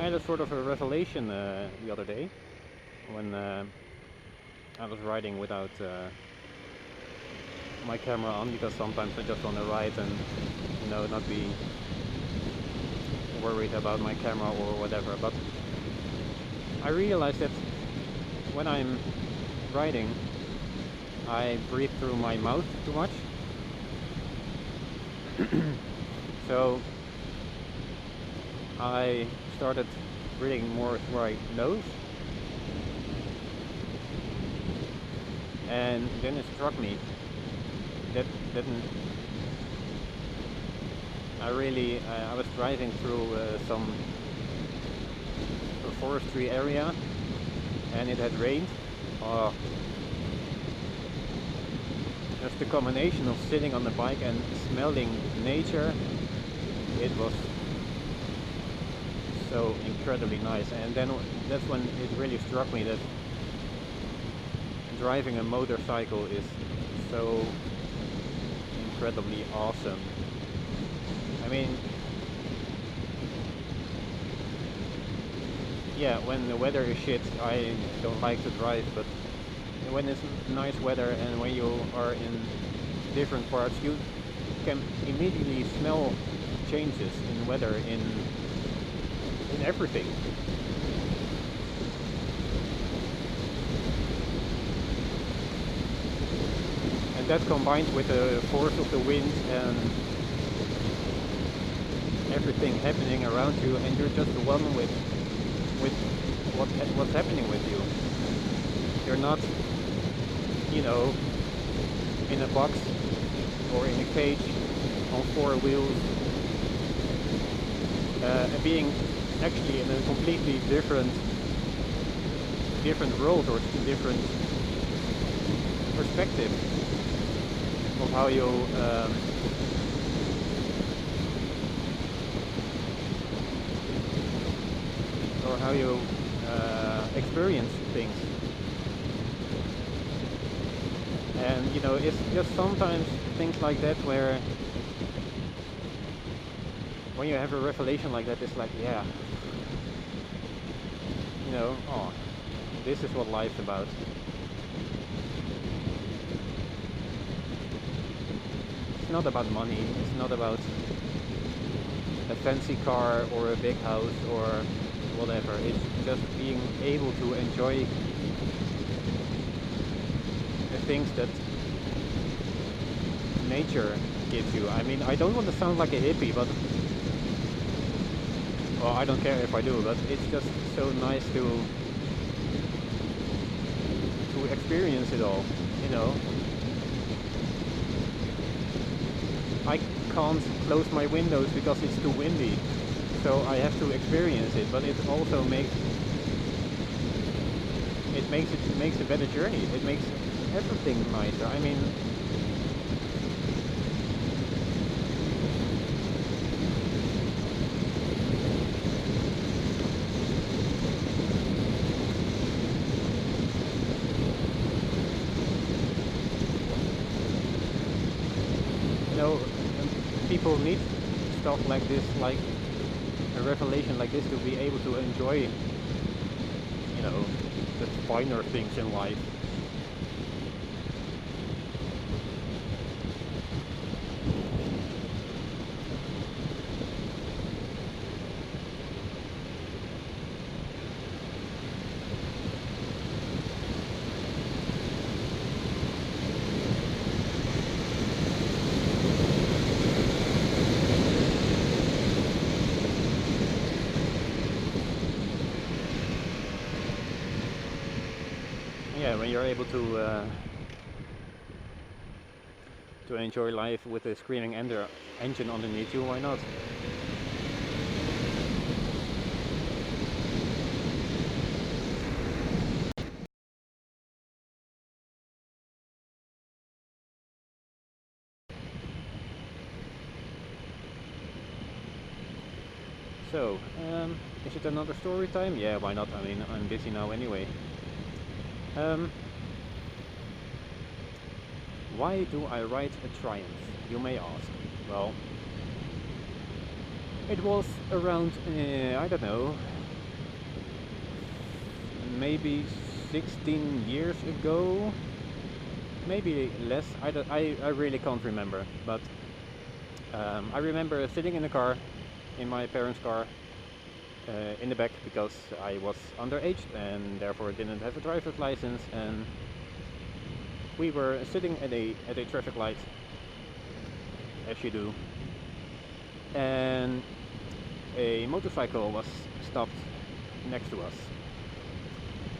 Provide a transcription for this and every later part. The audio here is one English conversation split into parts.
I had a sort of a revelation the other day when I was riding without my camera on, because sometimes I just want to ride and not be worried about my camera or whatever. But I realized that when I'm riding, I breathe through my mouth too much. So I started breathing more through my nose, and then it struck me that I was driving through some forestry area, and it had rained. Just the combination of sitting on the bike and smelling nature, it was so incredibly nice. And then that's when it really struck me that driving a motorcycle is so incredibly awesome. I mean, yeah, when the weather is shit, I don't like to drive, but when it's nice weather and when you are in different parts, you can immediately smell changes in weather, in everything. And that combined with the force of the wind and everything happening around you, and you're just one with what's happening with you. You're not, in a box or in a cage on four wheels, and being actually in a completely different world or different perspective of how you experience things. And it's just sometimes things like that where when you have a revelation like that, it's like, yeah, oh, this is what life's about. It's not about money, it's not about a fancy car or a big house or whatever. It's just being able to enjoy the things that nature gives you. I mean, I don't want to sound like a hippie, but well, I don't care if I do, but it's just so nice to experience it all, I can't close my windows because it's too windy, so I have to experience it, but it also makes a better journey. It makes everything nicer. I mean, people need stuff like this, like a revelation like this, to be able to enjoy, the finer things in life. Yeah, when you're able to enjoy life with a screaming engine underneath you, why not? So, is it another story time? Yeah, why not? I mean, I'm busy now anyway. Why do I ride a Triumph, you may ask? Well, it was around, I don't know, maybe 16 years ago, maybe less. I really can't remember, but I remember sitting in the car, in my parents' car, in the back, because I was underage and therefore didn't have a driver's license, and we were sitting at a traffic light, as you do, and a motorcycle was stopped next to us.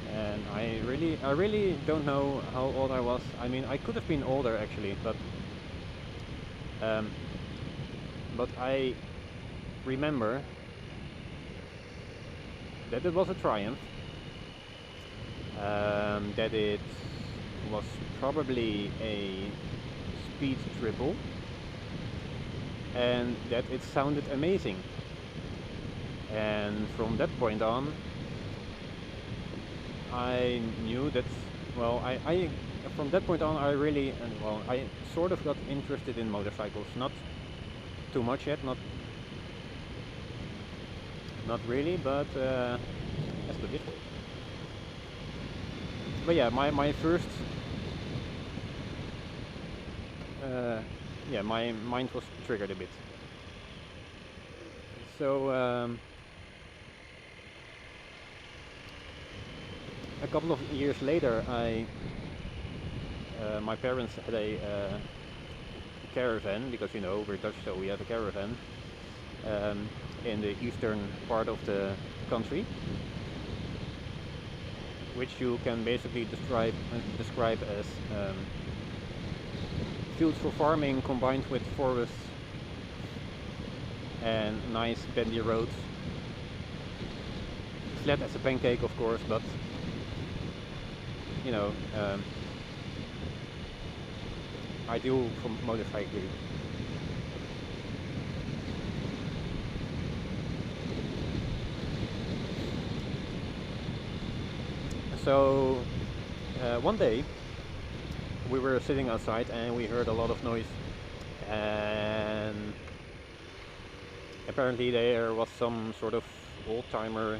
And I really don't know how old I was. I mean, I could have been older actually, um, but I remember that it was a Triumph, that it was probably a speed triple, and that it sounded amazing. And from that point on, I knew that, well, I from that point on I really, well, I sort of got interested in motorcycles. Not too much yet, not really, but that's good. But yeah, my first, yeah, my mind was triggered a bit. So a couple of years later, my parents had a caravan, because you know we're Dutch, so we have a caravan in the eastern part of the country, which you can basically describe as fields for farming combined with forests and nice bendy roads. Flat as a pancake, of course, but you know, ideal for motorcycling. So one day we were sitting outside and we heard a lot of noise, and apparently there was some sort of old-timer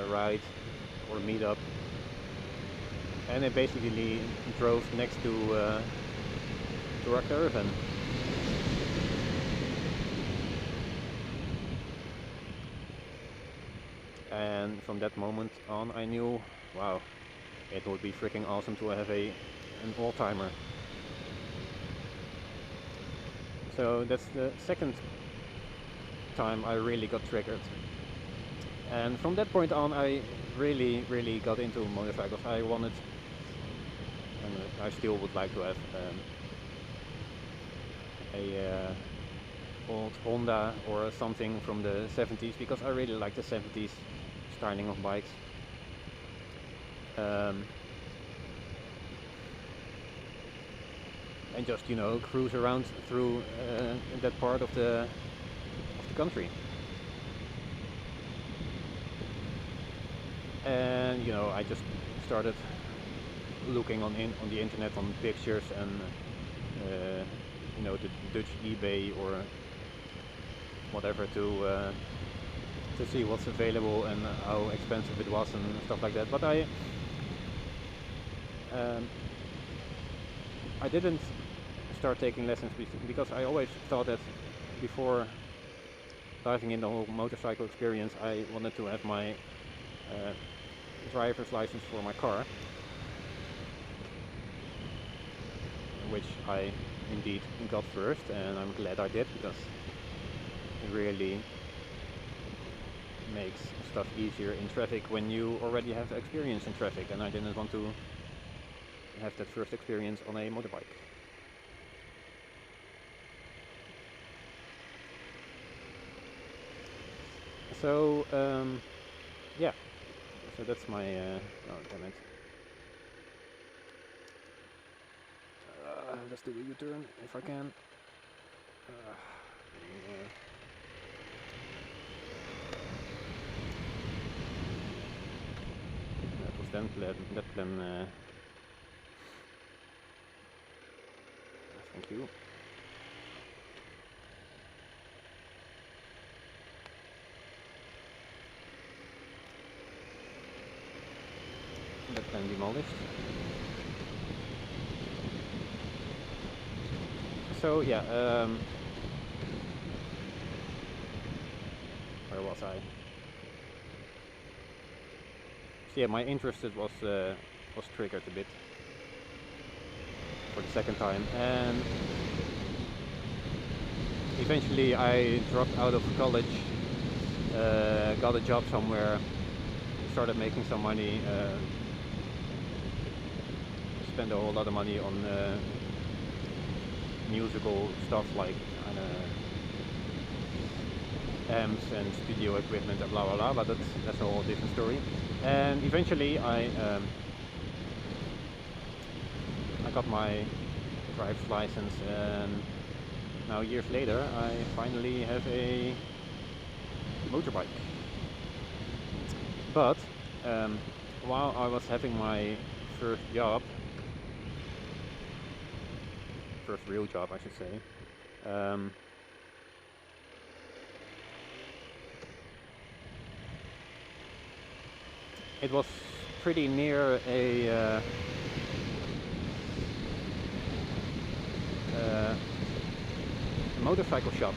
ride or meetup, and they basically drove next to our caravan. And from that moment on I knew, wow, it would be freaking awesome to have an old-timer. So that's the second time I really got triggered. And from that point on I really got into motorcycles. I wanted, and I still would like to have a old Honda or something from the 70s, because I really like the 70s styling of bikes. And just, you know, cruise around through that part of the country. And you know, I just started looking on the internet on pictures and you know, the Dutch eBay or whatever, to see what's available and how expensive it was and stuff like that. But I didn't start taking lessons because I always thought that before diving in the whole motorcycle experience, I wanted to have my driver's license for my car, which I indeed got first, and I'm glad I did, because it really makes stuff easier in traffic when you already have experience in traffic, and I didn't want to have that first experience on a motorbike. So yeah, so that's my oh damn it, let's do a U-turn if I can. Yeah. That was then that plan. Thank you. and demolished. So yeah, where was I? So yeah, my interest was triggered a bit for the second time, and eventually I dropped out of college, got a job somewhere, started making some money, spent a whole lot of money on musical stuff like amps and studio equipment and blah blah blah, but that's a whole different story. And eventually I got my driver's license, and now years later I finally have a motorbike. But while I was having my first real job I should say, it was pretty near a motorcycle shop.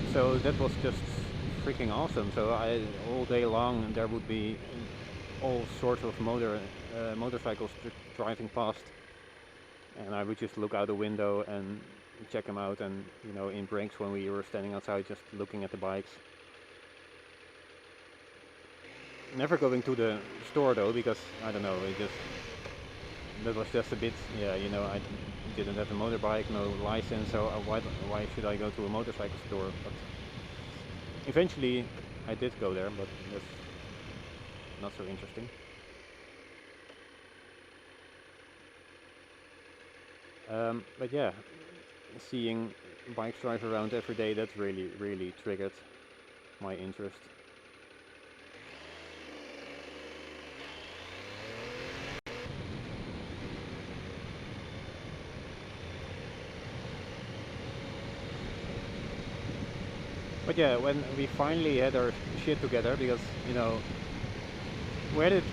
So that was just freaking awesome. So all day long there would be all sorts of motorcycles driving past, and I would just look out the window and check them out, and you know, in breaks when we were standing outside just looking at the bikes. Never going to the store though, because I don't know, that was just a bit, yeah, you know, I didn't have a motorbike, no license, so why should I go to a motorcycle store? But eventually I did go there, but that's not so interesting. But yeah, seeing bikes drive around every day, that really triggered my interest. But yeah, when we finally had our shit together, because you know, we had it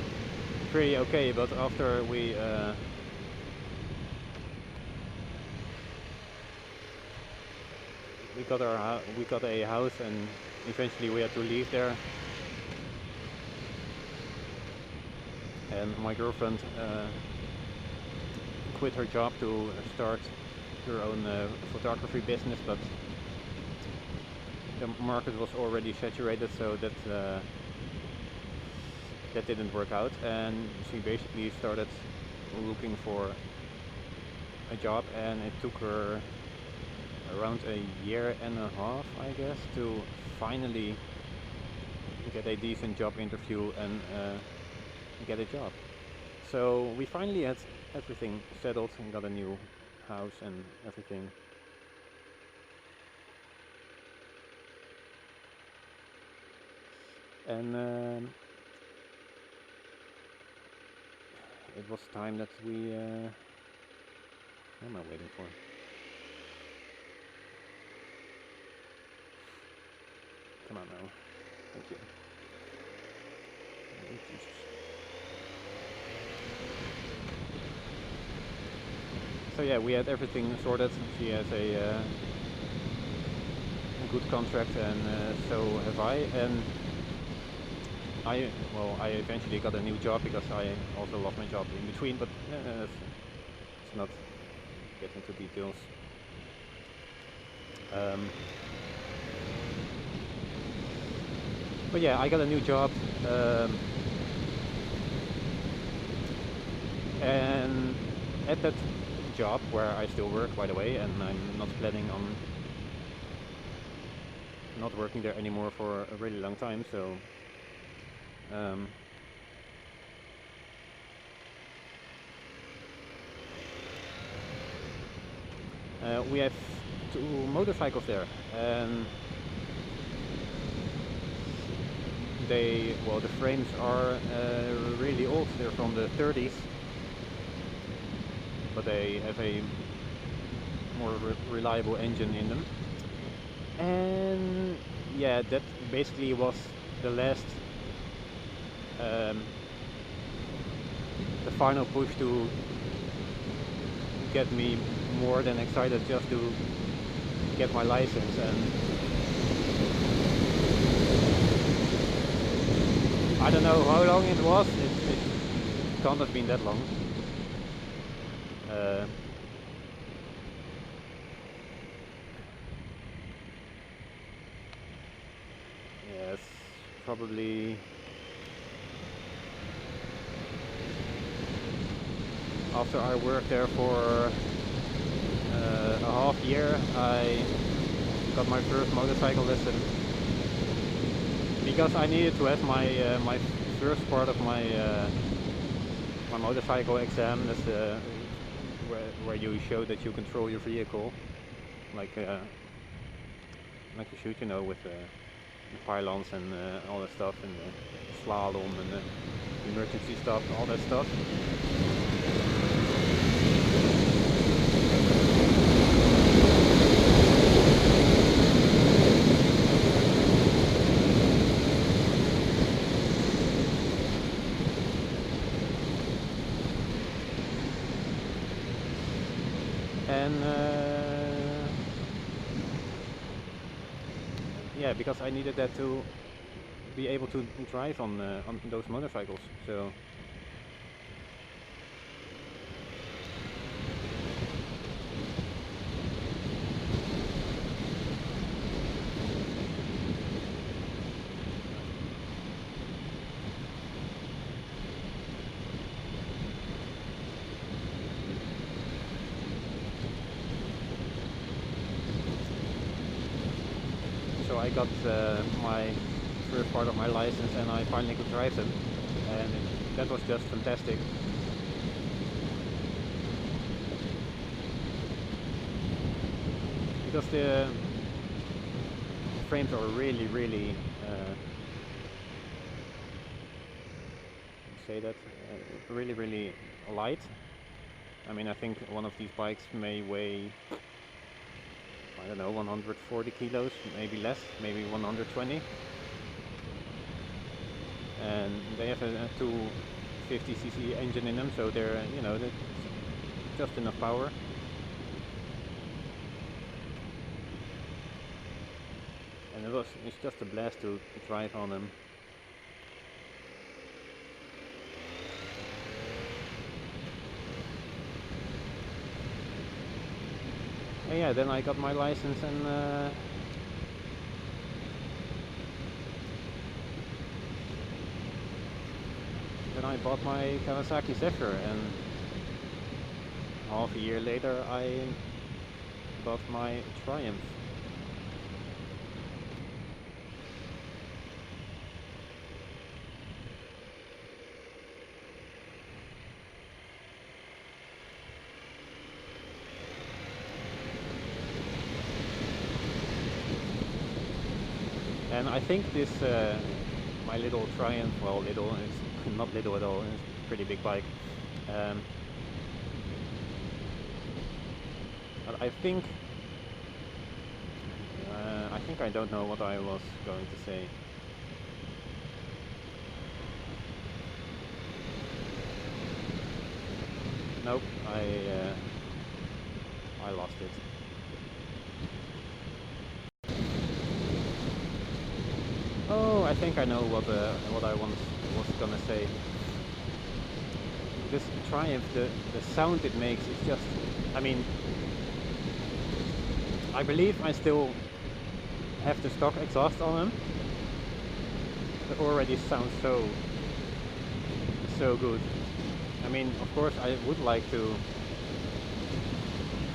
pretty okay, but after we got a house, and eventually we had to leave there, and my girlfriend quit her job to start her own photography business, but the market was already saturated, so that didn't work out, and she basically started looking for a job, and it took her around a year and a half, I guess, to finally get a decent job interview and get a job. So we finally had everything settled and got a new house and everything. And it was time that we what am I waiting for? Come on now. Thank you. Oh, Jesus. So yeah, we had everything sorted. She has a good contract, and so have I. And I eventually got a new job because I also lost my job in between, but let's not get into details. But yeah, I got a new job, and at that job, where I still work by the way, and I'm not planning on not working there anymore for a really long time, so we have 2 motorcycles there, and the frames are really old. They're from the 30s, but they have a more reliable engine in them. And yeah, that basically was the last um, the final push to get me more than excited just to get my license. And I don't know how long it was. It can't have been that long. Yes, probably after I worked there for a half year, I got my first motorcycle lesson because I needed to have my first part of my motorcycle exam. That's where you show that you control your vehicle, like you should, you know, with the pylons and all that stuff, and the slalom and the emergency stuff, all that stuff. And yeah, because I needed that to be able to drive on those motorcycles. So I got my first part of my license, and I finally could drive them, and that was just fantastic. Because the frames are really say that really light. I mean, I think one of these bikes may weigh, I don't know, 140 kilos, maybe less, maybe 120. And they have a 250cc engine in them, so they're, you know, just enough power. And it's just a blast to drive on them. And yeah, then I got my license, and then I bought my Kawasaki Zephyr, and half a year later I bought my Triumph. And I think this, my little Triumph, well, little, it's not little at all, it's a pretty big bike. But I think I don't know what I was going to say. Nope, I lost it. Oh, I think I know what I was gonna say. This Triumph, the sound it makes is just, I mean, I believe I still have the stock exhaust on them. It already sounds so good. I mean, of course, I would like to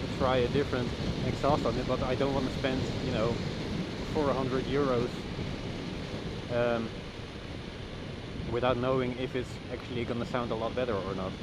try a different exhaust on it, but I don't want to spend, you know, 400 euros without knowing if it's actually gonna sound a lot better or not.